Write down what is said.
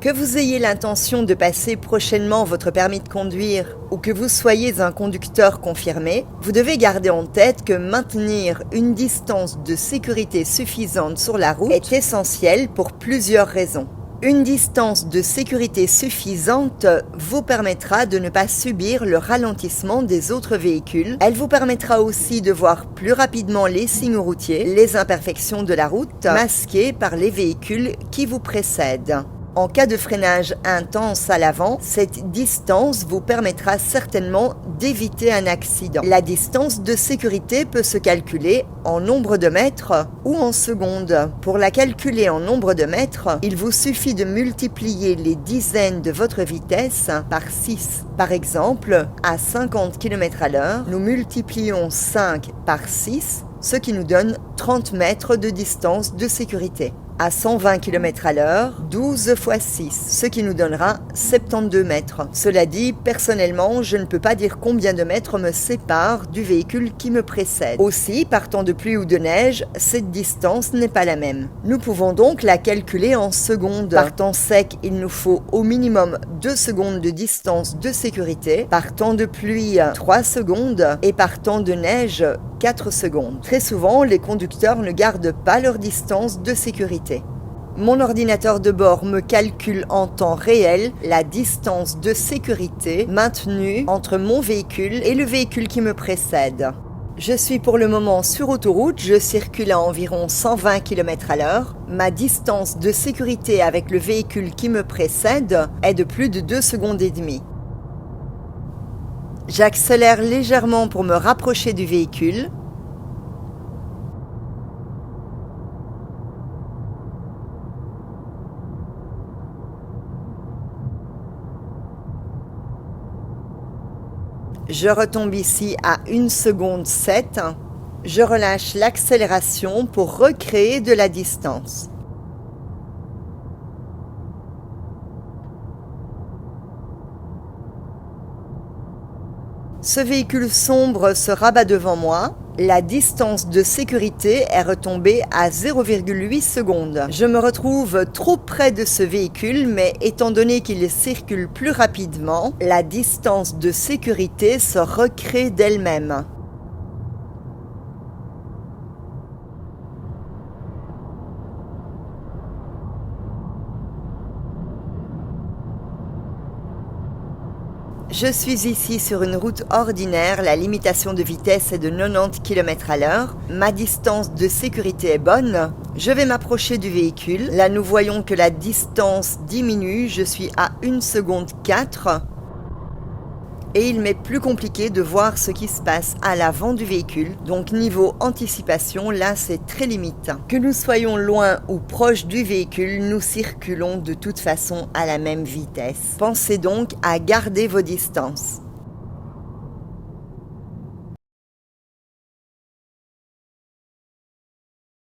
Que vous ayez l'intention de passer prochainement votre permis de conduire ou que vous soyez un conducteur confirmé, vous devez garder en tête que maintenir une distance de sécurité suffisante sur la route est essentiel pour plusieurs raisons. Une distance de sécurité suffisante vous permettra de ne pas subir le ralentissement des autres véhicules. Elle vous permettra aussi de voir plus rapidement les signaux routiers, les imperfections de la route, masquées par les véhicules qui vous précèdent. En cas de freinage intense à l'avant, cette distance vous permettra certainement d'éviter un accident. La distance de sécurité peut se calculer en nombre de mètres ou en secondes. Pour la calculer en nombre de mètres, il vous suffit de multiplier les dizaines de votre vitesse par 6. Par exemple, à 50 km/h, nous multiplions 5 par 6, ce qui nous donne 30 mètres de distance de sécurité. À 120 km/h, 12 x 6, ce qui nous donnera 72 mètres. Cela dit, personnellement, je ne peux pas dire combien de mètres me séparent du véhicule qui me précède. Aussi, par temps de pluie ou de neige, cette distance n'est pas la même. Nous pouvons donc la calculer en secondes. Par temps sec, il nous faut au minimum 2 secondes de distance de sécurité. Par temps de pluie, 3 secondes. Et par temps de neige, 4 secondes. Très souvent, les conducteurs ne gardent pas leur distance de sécurité. Mon ordinateur de bord me calcule en temps réel la distance de sécurité maintenue entre mon véhicule et le véhicule qui me précède. Je suis pour le moment sur autoroute, je circule à environ 120 km/h. Ma distance de sécurité avec le véhicule qui me précède est de plus de 2 secondes et demie. J'accélère légèrement pour me rapprocher du véhicule. Je retombe ici à 1 seconde 7. Je relâche l'accélération pour recréer de la distance. Ce véhicule sombre se rabat devant moi. La distance de sécurité est retombée à 0,8 secondes. Je me retrouve trop près de ce véhicule, mais étant donné qu'il circule plus rapidement, la distance de sécurité se recrée d'elle-même. Je suis ici sur une route ordinaire, la limitation de vitesse est de 90 km/h. Ma distance de sécurité est bonne. Je vais m'approcher du véhicule. Là, nous voyons que la distance diminue. Je suis à 1 seconde 4. Et il m'est plus compliqué de voir ce qui se passe à l'avant du véhicule. Donc niveau anticipation, là c'est très limitant. Que nous soyons loin ou proche du véhicule, nous circulons de toute façon à la même vitesse. Pensez donc à garder vos distances.